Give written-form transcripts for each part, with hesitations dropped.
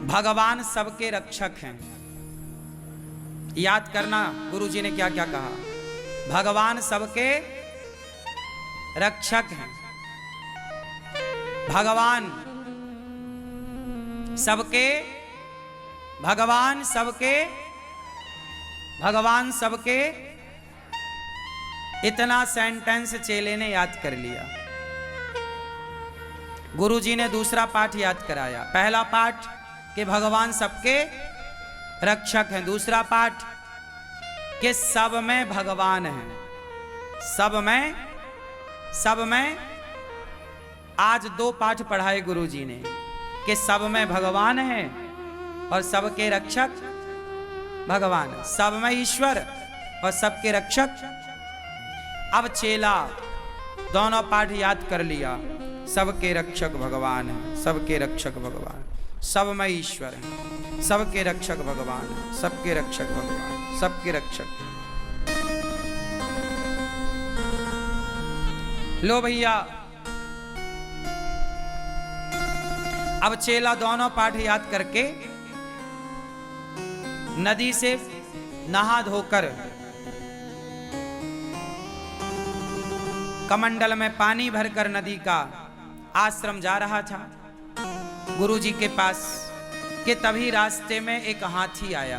भगवान सबके रक्षक हैं। याद करना गुरुजी ने क्या क्या कहा। भगवान सबके रक्षक हैं। भगवान सबके भगवान सबके इतना सेंटेंस चेले ने याद कर लिया। गुरुजी ने दूसरा पाठ याद कराया। पहला पाठ कि भगवान सबके रक्षक हैं। दूसरा पाठ कि सब में भगवान है। सब में आज दो पाठ पढ़ाए गुरुजी ने कि सब में भगवान है और सबके रक्षक भगवान। सब में ईश्वर और सबके रक्षक। अब चेला दोनों पाठ याद कर लिया। सबके रक्षक भगवान है, सबके रक्षक भगवान। सब में ईश्वर है, सबके रक्षक भगवान है, सबके रक्षक भगवान, सबके रक्षक। लो भैया, अब चेला दोनों पाठ याद करके नदी से नहा धोकर कमंडल में पानी भरकर नदी का आश्रम जा रहा था गुरुजी के पास कि तभी रास्ते में एक हाथी आया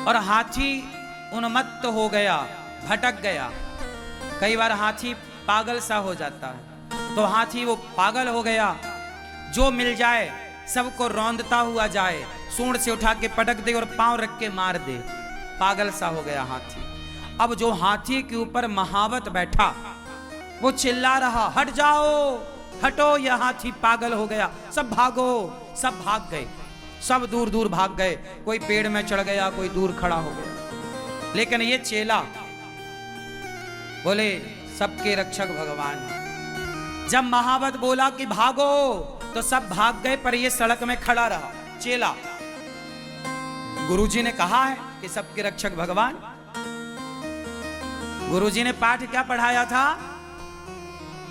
और हाथी उन्मत्त हो गया, भटक गया। कई बार हाथी पागल सा हो जाता है, तो हाथी वो पागल हो गया। जो मिल जाए सबको रौंदता हुआ जाए, सूंड से उठा के पटक दे और पांव रख के मार दे। पागल सा हो गया हाथी। अब जो हाथी के ऊपर महावत बैठा वो चिल्ला रहा, हट जाओ, हटो, यह हाथी पागल हो गया, सब भागो। सब भाग गए, सब दूर दूर भाग गए। कोई पेड़ में चढ़ गया, कोई दूर खड़ा हो गया। लेकिन ये चेला बोले सबके रक्षक भगवान है। जब महावत बोला कि भागो तो सब भाग गए, पर ये सड़क में खड़ा रहा चेला। गुरुजी ने कहा है कि सबके रक्षक भगवान। गुरुजी ने पाठ क्या पढ़ाया था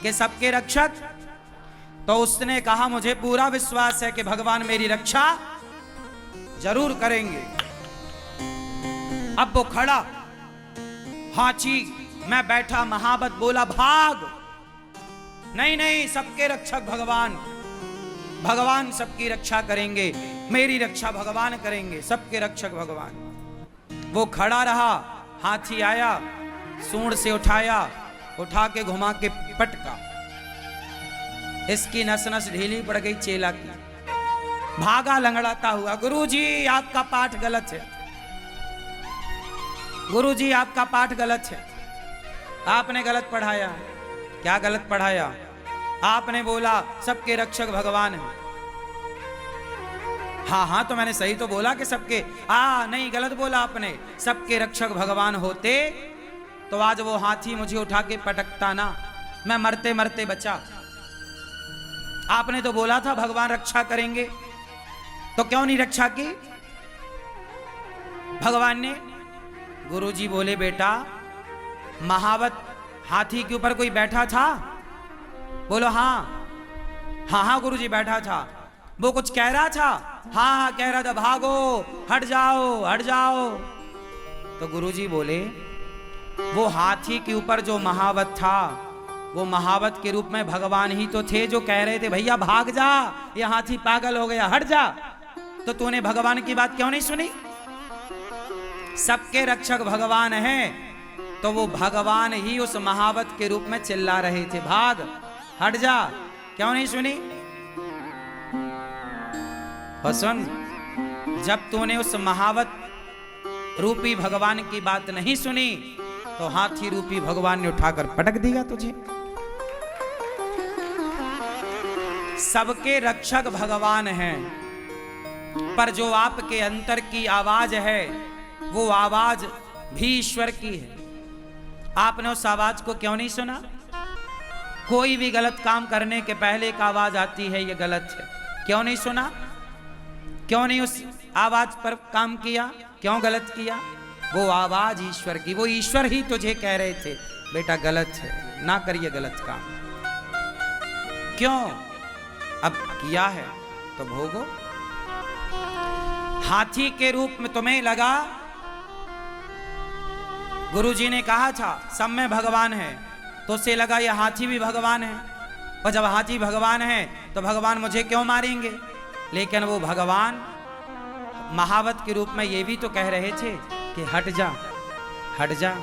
कि सबके रक्षक। तो उसने कहा मुझे पूरा विश्वास है कि भगवान मेरी रक्षा जरूर करेंगे। अब वो खड़ा, हाथी मैं बैठा, महावत बोला भाग। नहीं नहीं, सबके रक्षक भगवान, भगवान सबकी रक्षा करेंगे, मेरी रक्षा भगवान करेंगे, सबके रक्षक भगवान। वो खड़ा रहा, हाथी आया, सूंड से उठाया, उठा के घुमा के पटका। इसकी नस नस ढीली पड़ गई चेला की। भागा लंगड़ाता हुआ, गुरुजी आपका पाठ गलत है, गुरुजी आपका पाठ गलत है, आपने गलत पढ़ाया। क्या गलत पढ़ाया? आपने बोला सबके रक्षक भगवान है। हाँ हाँ, तो मैंने सही तो बोला कि सबके, नहीं गलत बोला आपने। सबके रक्षक भगवान होते तो आज वो हाथी मुझे उठा के पटकता ना, मैं मरते मरते बचा। आपने तो बोला था भगवान रक्षा करेंगे, तो क्यों नहीं रक्षा की भगवान ने? गुरुजी बोले बेटा, महावत हाथी के ऊपर कोई बैठा था? बोलो हाँ हाँ हाँ गुरुजी बैठा था। वो कुछ कह रहा था? हाँ हाँ कह रहा था, भागो, हट जाओ, हट जाओ। तो गुरुजी बोले वो हाथी के ऊपर जो महावत था, वो महावत के रूप में भगवान ही तो थे जो कह रहे थे भैया भाग जा, ये हाथी पागल हो गया, हट जा। तो तूने भगवान की बात क्यों नहीं सुनी? सबके रक्षक भगवान हैं, तो वो भगवान ही उस महावत के रूप में चिल्ला रहे थे, भाग, हट जा। क्यों नहीं सुनी? और सुन, जब तूने उस महावत रूपी भगवान की बात नहीं सुनी तो हाथी रूपी भगवान ने उठाकर पटक दिया तुझे। सबके रक्षक भगवान हैं, पर जो आपके अंतर की आवाज है वो आवाज भी ईश्वर की है। आपने उस आवाज को क्यों नहीं सुना? कोई भी गलत काम करने के पहले एक आवाज आती है, ये गलत है, क्यों नहीं सुना? क्यों नहीं उस आवाज पर काम किया? क्यों गलत किया? वो आवाज ईश्वर की, वो ईश्वर ही तुझे कह रहे थे बेटा गलत है, ना करिए गलत काम। क्यों? अब किया है तो भोगो। हाथी के रूप में तुम्हें लगा, गुरुजी ने कहा था सब में भगवान है, तो उसे लगा ये हाथी भी भगवान है, और जब हाथी भगवान है तो भगवान मुझे क्यों मारेंगे। लेकिन वो भगवान महावत के रूप में ये भी तो कह रहे थे कि हट जा हट जा।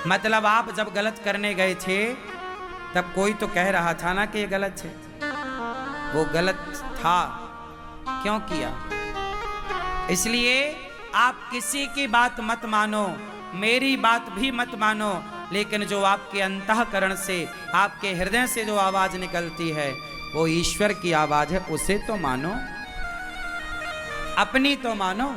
मतलब आप जब गलत करने गए थे तब कोई तो कह रहा था ना कि ये गलत है, वो गलत था, क्यों किया। इसलिए आप किसी की बात मत मानो, मेरी बात भी मत मानो, लेकिन जो आपके अंतःकरण से, आपके हृदय से जो आवाज निकलती है वो ईश्वर की आवाज है, उसे तो मानो, अपनी तो मानो।